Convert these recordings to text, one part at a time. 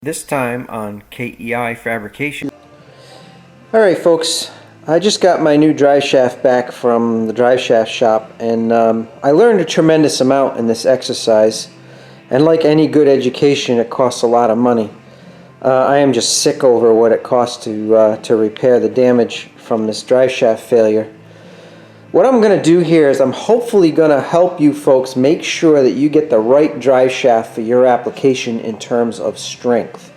This time on KEI Fabrication. Alright folks, I just got my new drive shaft back from the Driveshaft shop, and I learned a tremendous amount in this exercise, and like any good education, it costs a lot of money. I am just sick over what it costs to repair the damage from this drive shaft failure. What I'm going to do here is I'm hopefully going to help you folks make sure that you get the right drive shaft for your application in terms of strength.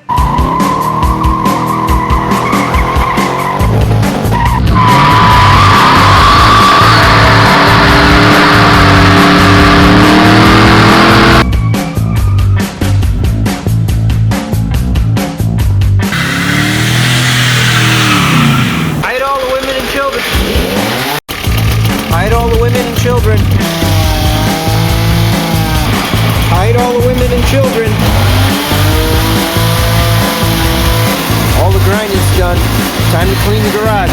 Children. Hide all the women and children. All the grinding's done. Time to clean the garage.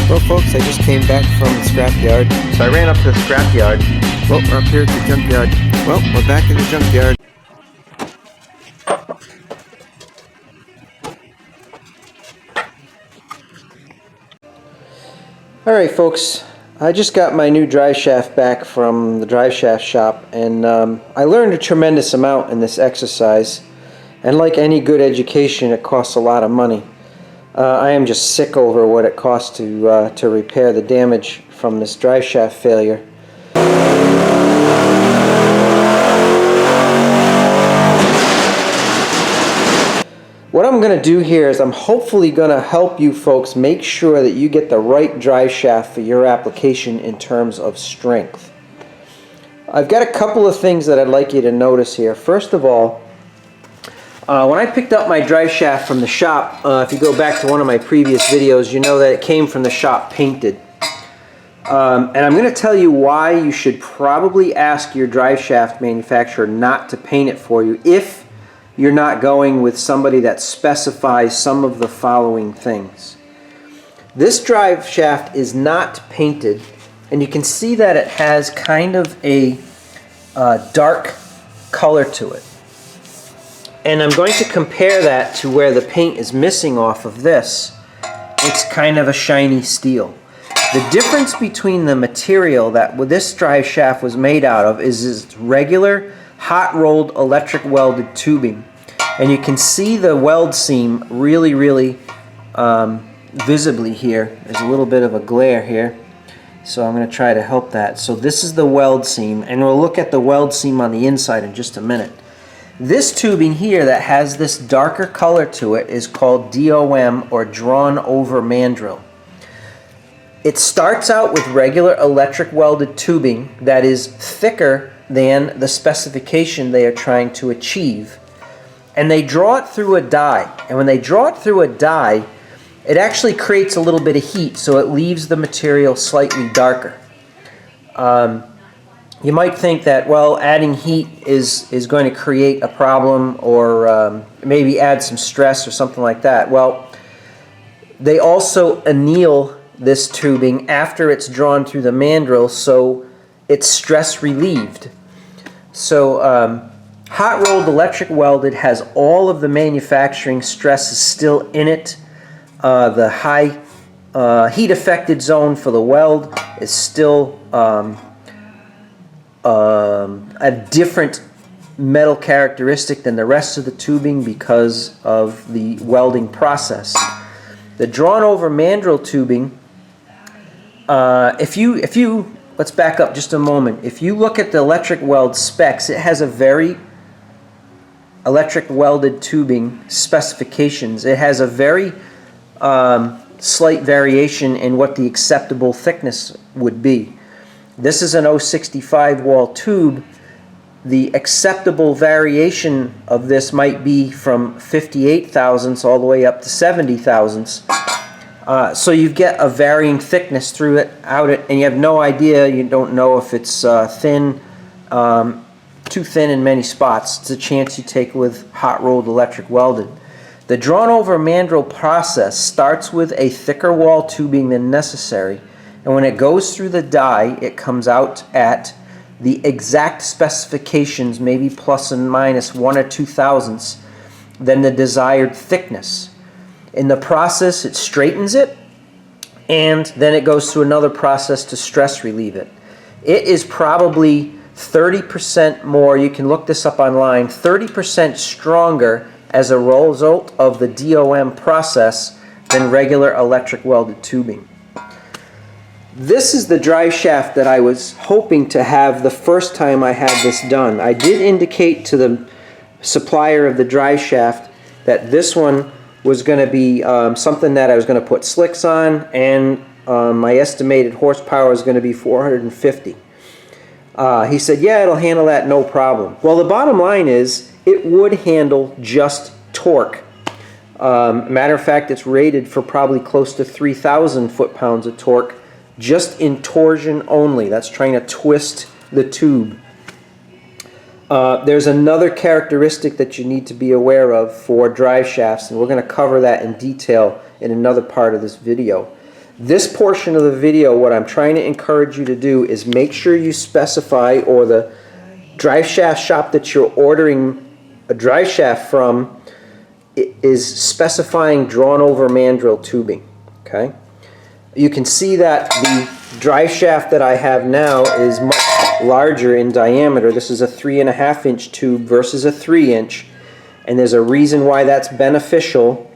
Well folks, I just came back from the scrapyard. So I ran up to the scrapyard. Well, we're up here at the junkyard. Well, we're back in the junkyard. Alright folks, I just got my new drive shaft back from the Driveshaft shop, and I learned a tremendous amount in this exercise, and like any good education, it costs a lot of money. I am just sick over what it costs to repair the damage from this drive shaft failure. What I'm going to do here is I'm hopefully going to help you folks make sure that you get the right drive shaft for your application in terms of strength. I've got a couple of things that I'd like you to notice here. First of all, when I picked up my drive shaft from the shop, if you go back to one of my previous videos, you know that it came from the shop painted. And I'm going to tell you why you should probably ask your drive shaft manufacturer not to paint it for you if you're not going with somebody that specifies some of the following things. This drive shaft is not painted, and you can see that it has kind of a dark color to it. And I'm going to compare that to where the paint is missing off of this. It's kind of a shiny steel. The difference between the material that this drive shaft was made out of is its regular hot rolled electric welded tubing, and you can see the weld seam really visibly here. There's a little bit of a glare here, so I'm going to try to help that. So this is the weld seam, and we'll look at the weld seam on the inside in just a minute. This tubing here that has this darker color to it is called DOM, or drawn over mandrel. It starts out with regular electric welded tubing that is thicker than the specification they are trying to achieve, and they draw it through a die. And when they draw it through a die, it actually creates a little bit of heat, so it leaves the material slightly darker. You might think that, well, adding heat is going to create a problem, or maybe add some stress or something like that. Well, they also anneal this tubing after it's drawn through the mandrel, so it's stress relieved. So hot rolled electric welded has all of the manufacturing stresses still in it. The high heat affected zone for the weld is still a different metal characteristic than the rest of the tubing because of the welding process. The drawn over mandrel tubing, let's back up just a moment. If you look at the electric weld specs, it has a very electric welded tubing specifications. It has a very slight variation in what the acceptable thickness would be. This is an 065 wall tube. The acceptable variation of this might be from 58 thousandths all the way up to 70 thousandths. So you get a varying thickness through it, and you have no idea, you don't know if it's thin, too thin in many spots. It's a chance you take with hot rolled electric welded. The drawn over mandrel process starts with a thicker wall tubing than necessary, And when it goes through the die, it comes out at the exact specifications, maybe plus and minus 1 or 2 thousandths, than the desired thickness. In the process, it straightens it, and then it goes through another process to stress relieve it. It is probably 30% more, you can look this up online, 30% stronger as a result of the DOM process than regular electric welded tubing. This is the drive shaft that I was hoping to have the first time I had this done. I did indicate to the supplier of the drive shaft that this one was going to be something that I was going to put slicks on, and my estimated horsepower is going to be 450. He said, yeah, it'll handle that no problem. Well, the bottom line is it would handle just torque. Matter of fact, it's rated for probably close to 3,000 foot-pounds of torque just in torsion only. That's trying to twist the tube. There's another characteristic that you need to be aware of for drive shafts, and we're going to cover that in detail in another part of this video. This portion of the video, what I'm trying to encourage you to do is make sure you specify, or the drive shaft shop that you're ordering a drive shaft from is specifying drawn over mandrel tubing. Okay? You can see that the drive shaft that I have now is much larger in diameter. This is a 3.5 inch tube versus a 3 inch, and there's a reason why that's beneficial,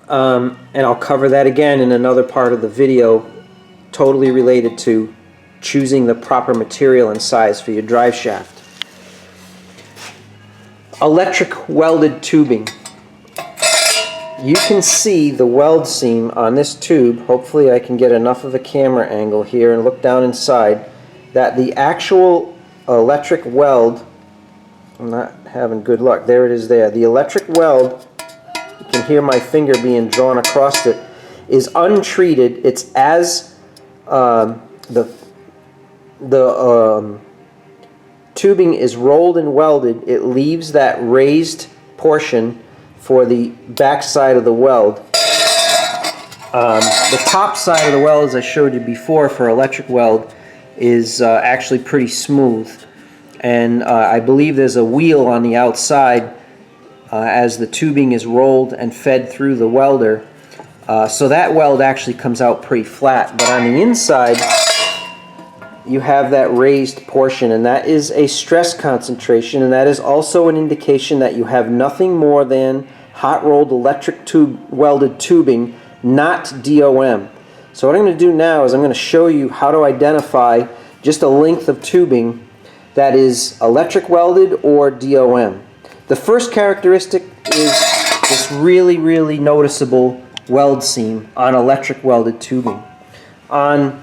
and I'll cover that again in another part of the video, totally related to choosing the proper material and size for your drive shaft. Electric welded tubing. You can see the weld seam on this tube. Hopefully I can get enough of a camera angle here and look down inside, that the actual electric weld, I'm not having good luck, there it is there. The electric weld, you can hear my finger being drawn across it, is untreated. It's as the tubing is rolled and welded, it leaves that raised portion for the back side of the weld. The top side of the weld, as I showed you before for electric weld, is actually pretty smooth, and I believe there's a wheel on the outside as the tubing is rolled and fed through the welder, so that weld actually comes out pretty flat. But on the inside you have that raised portion, and that is a stress concentration, and that is also an indication that you have nothing more than hot rolled electric welded tubing, not DOM. So what I'm going to do now is I'm going to show you how to identify just a length of tubing that is electric welded or DOM. The first characteristic is this really, really noticeable weld seam on electric welded tubing. On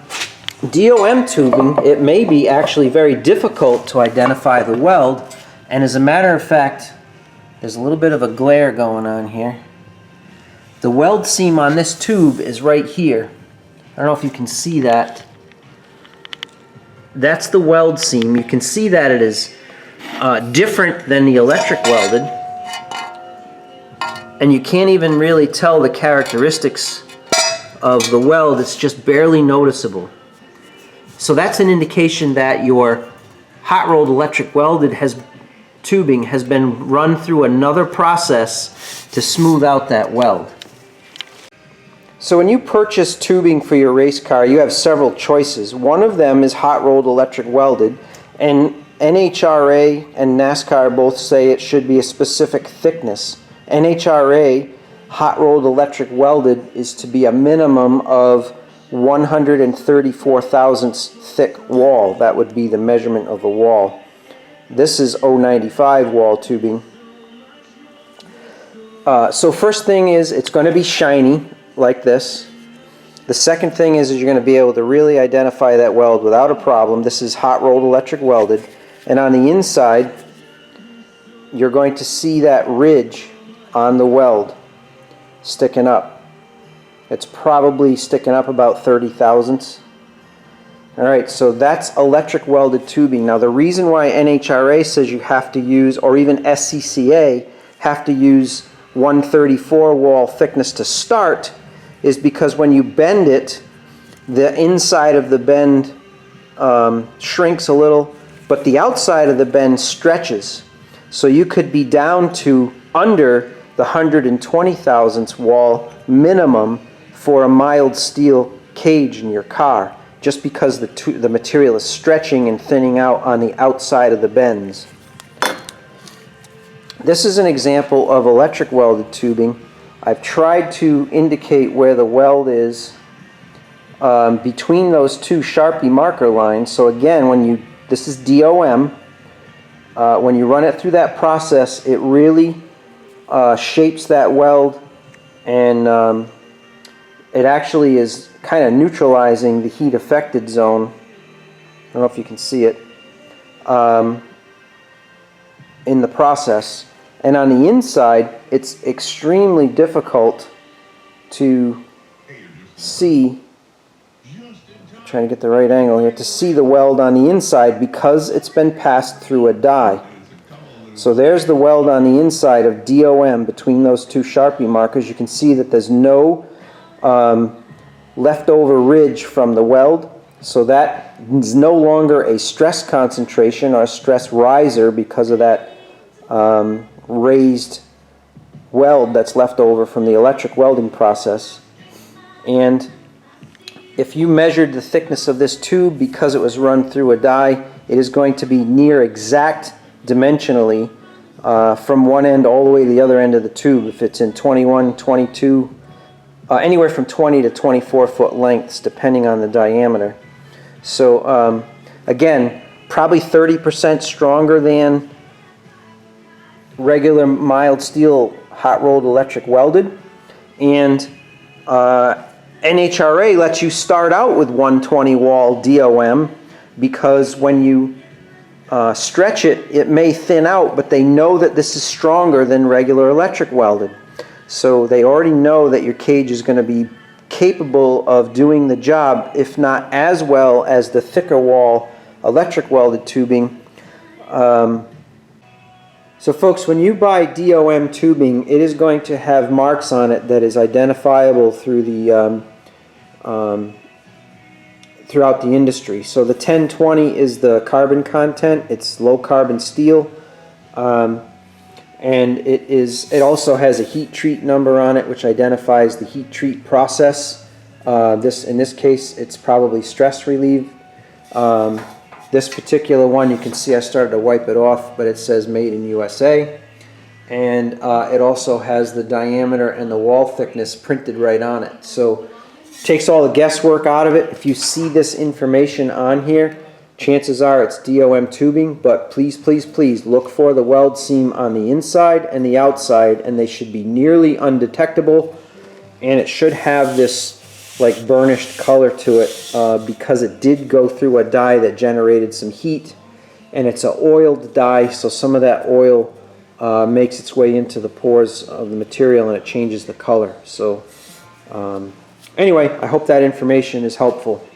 DOM tubing, it may be actually very difficult to identify the weld, and as a matter of fact, there's a little bit of a glare going on here. The weld seam on this tube is right here. I don't know if you can see that. That's the weld seam. You can see that it is different than the electric welded, and you can't even really tell the characteristics of the weld. It's just barely noticeable. So that's an indication that your hot rolled electric welded tubing has been run through another process to smooth out that weld. So when you purchase tubing for your race car, you have several choices. One of them is hot rolled electric welded, and NHRA and NASCAR both say it should be a specific thickness. NHRA hot rolled electric welded is to be a minimum of 134 thousandths thick wall. That would be the measurement of the wall. This is 095 wall tubing. So first thing is it's going to be shiny like this. The second thing is you're going to be able to really identify that weld without a problem. This is hot rolled electric welded, and on the inside you're going to see that ridge on the weld sticking up. It's probably sticking up about 30 thousandths. Alright, so that's electric welded tubing. Now the reason why NHRA says you have to use, or even SCCA have to use 134 wall thickness to start, is because when you bend it, the inside of the bend shrinks a little, but the outside of the bend stretches. So you could be down to under the 120 thousandths wall minimum for a mild steel cage in your car, just because the material is stretching and thinning out on the outside of the bends. This is an example of electric welded tubing. I've tried to indicate where the weld is between those two Sharpie marker lines. So again, this is DOM. When you run it through that process, it really shapes that weld, and it actually is kind of neutralizing the heat affected zone. I don't know if you can see it in the process. And on the inside, it's extremely difficult to see. I'm trying to get the right angle here to see the weld on the inside because it's been passed through a die. So there's the weld on the inside of DOM between those two Sharpie markers. You can see that there's no leftover ridge from the weld. So that is no longer a stress concentration or a stress riser because of that raised weld that's left over from the electric welding process. And if you measured the thickness of this tube because it was run through a die, it is going to be near exact dimensionally from one end all the way to the other end of the tube. If it's in 21, 22, anywhere from 20 to 24 foot lengths depending on the diameter. So again, probably 30% stronger than regular mild steel hot rolled electric welded, and NHRA lets you start out with 120 wall DOM because when you stretch it, it may thin out, but they know that this is stronger than regular electric welded. So they already know that your cage is going to be capable of doing the job, if not as well as the thicker wall electric welded tubing. So folks, when you buy DOM tubing, it is going to have marks on it that is identifiable through the throughout the industry. So the 1020 is the carbon content. It's low carbon steel, and it also has a heat treat number on it, which identifies the heat treat process. In this case, it's probably stress relieved. This particular one, you can see I started to wipe it off, but it says made in USA. And it also has the diameter and the wall thickness printed right on it. So it takes all the guesswork out of it. If you see this information on here, chances are it's DOM tubing, but please, please, please look for the weld seam on the inside and the outside, and they should be nearly undetectable. And it should have this like burnished color to it because it did go through a die that generated some heat, and it's an oiled die, so some of that oil makes its way into the pores of the material and it changes the color. So anyway, I hope that information is helpful.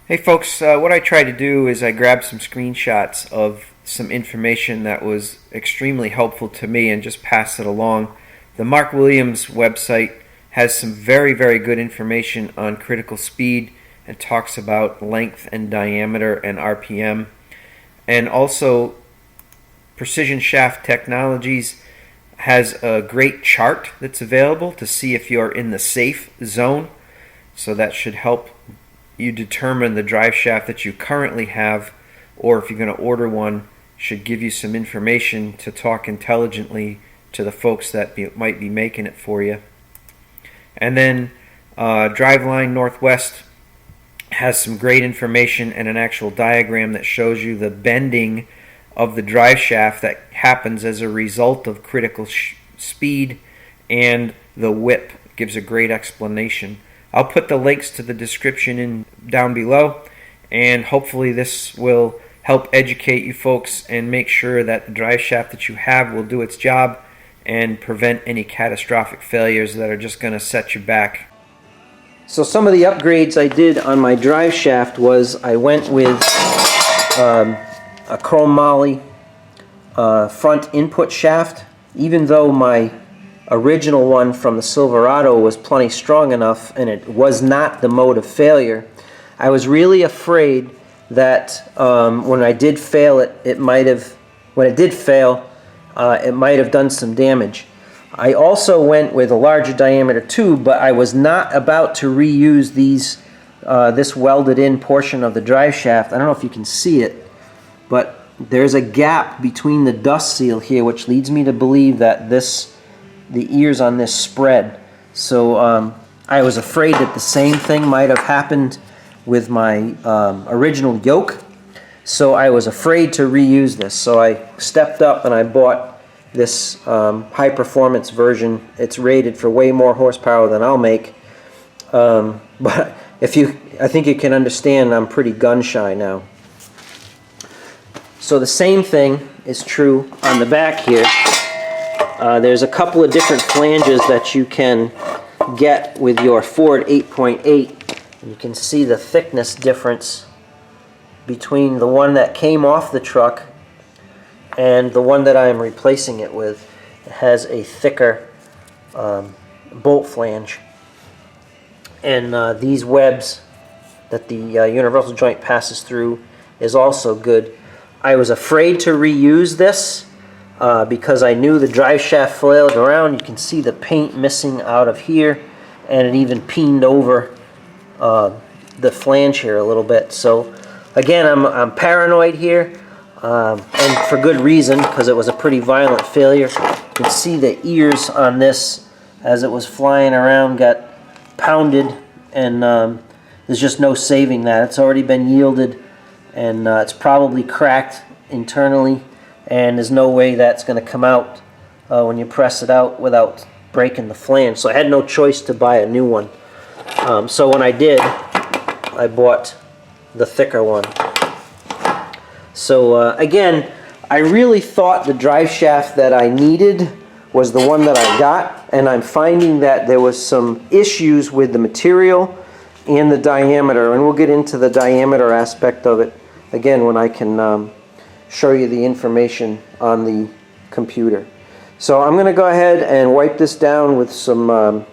Hey folks, what I tried to do is I grabbed some screenshots of some information that was extremely helpful to me and just passed it along. The Mark Williams website has some very, very good information on critical speed and talks about length and diameter and RPM. And also Precision Shaft Technologies has a great chart that's available to see if you're in the safe zone. So that should help you determine the drive shaft that you currently have, or if you're going to order one, should give you some information to talk intelligently to the folks that might be making it for you. And then Driveline Northwest has some great information and an actual diagram that shows you the bending of the drive shaft that happens as a result of critical speed, and the whip gives a great explanation. I'll put the links to the description down below, and hopefully this will help educate you folks and make sure that the drive shaft that you have will do its job and prevent any catastrophic failures that are just going to set you back. So some of the upgrades I did on my drive shaft was I went with a chrome moly front input shaft. Even though my original one from the Silverado was plenty strong enough and it was not the mode of failure, I was really afraid that when I did fail it, it might have done some damage. I also went with a larger diameter tube, but I was not about to reuse this welded in portion of the drive shaft. I don't know if you can see it, but there's a gap between the dust seal here, which leads me to believe that the ears on this spread. So I was afraid that the same thing might have happened with my original yoke. So I was afraid to reuse this. So I stepped up and I bought this high performance version. It's rated for way more horsepower than I'll make. But I think you can understand I'm pretty gun shy now. So the same thing is true on the back here. There's a couple of different flanges that you can get with your Ford 8.8. You can see the thickness difference between the one that came off the truck and the one that I am replacing it with. It has a thicker bolt flange. And these webs that the universal joint passes through is also good. I was afraid to reuse this because I knew the drive shaft flailed around. You can see the paint missing out of here, and it even peened over the flange here a little bit. So again, I'm paranoid here, and for good reason, because it was a pretty violent failure. You can see the ears on this as it was flying around got pounded, and there's just no saving that. It's already been yielded, and it's probably cracked internally, and there's no way that's going to come out when you press it out without breaking the flange. So I had no choice to buy a new one. So when I did, I bought the thicker one. So again, I really thought the drive shaft that I needed was the one that I got, and I'm finding that there was some issues with the material and the diameter, and we'll get into the diameter aspect of it again when I can show you the information on the computer. So I'm going to go ahead and wipe this down with some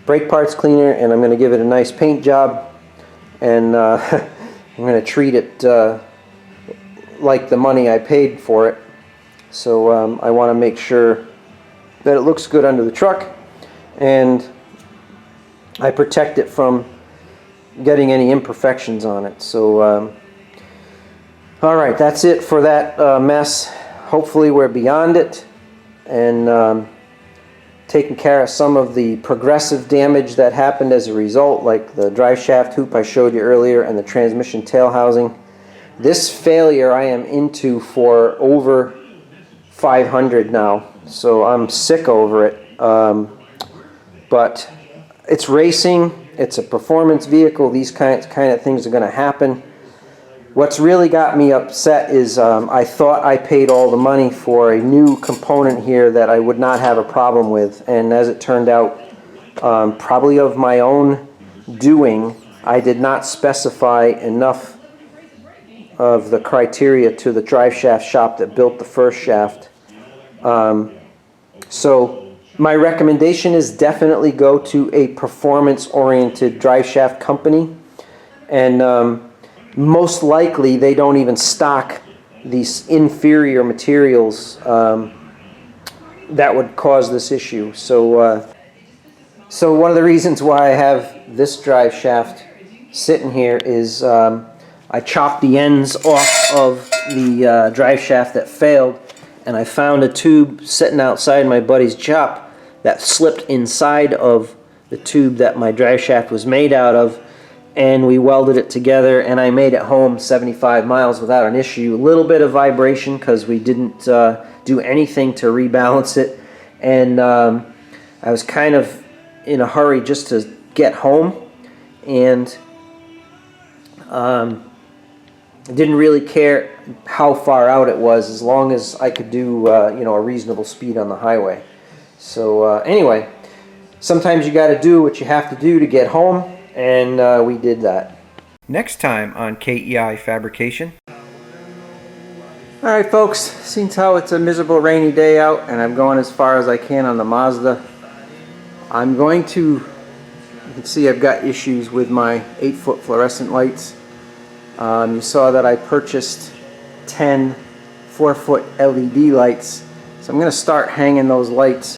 brake parts cleaner, and I'm going to give it a nice paint job, and I'm going to treat it like the money I paid for it. So I want to make sure that it looks good under the truck, and I protect it from getting any imperfections on it. So alright, that's it for that mess. Hopefully we're beyond it and taking care of some of the progressive damage that happened as a result, like the drive shaft hoop I showed you earlier and the transmission tail housing. This failure I am into for over 500 now, so I'm sick over it. But it's racing, it's a performance vehicle, these kind of things are going to happen. What's really got me upset is I thought I paid all the money for a new component here that I would not have a problem with, and as it turned out, probably of my own doing, I did not specify enough of the criteria to the drive shaft shop that built the first shaft. So my recommendation is definitely go to a performance-oriented drive shaft company, and most likely they don't even stock these inferior materials that would cause this issue. So one of the reasons why I have this drive shaft sitting here is I chopped the ends off of the drive shaft that failed, and I found a tube sitting outside my buddy's shop that slipped inside of the tube that my drive shaft was made out of, and we welded it together, and I made it home 75 miles without an issue. A little bit of vibration because we didn't do anything to rebalance it, and I was kind of in a hurry just to get home, and I didn't really care how far out it was as long as I could do a reasonable speed on the highway. So anyway, sometimes you got to do what you have to do to get home, and we did that. Next time on KEI Fabrication. Alright folks, since how it's a miserable rainy day out and I'm going as far as I can on the Mazda, I'm going to, you can see I've got issues with my 8-foot fluorescent lights. You saw that I purchased 10 4-foot LED lights, so I'm going to start hanging those lights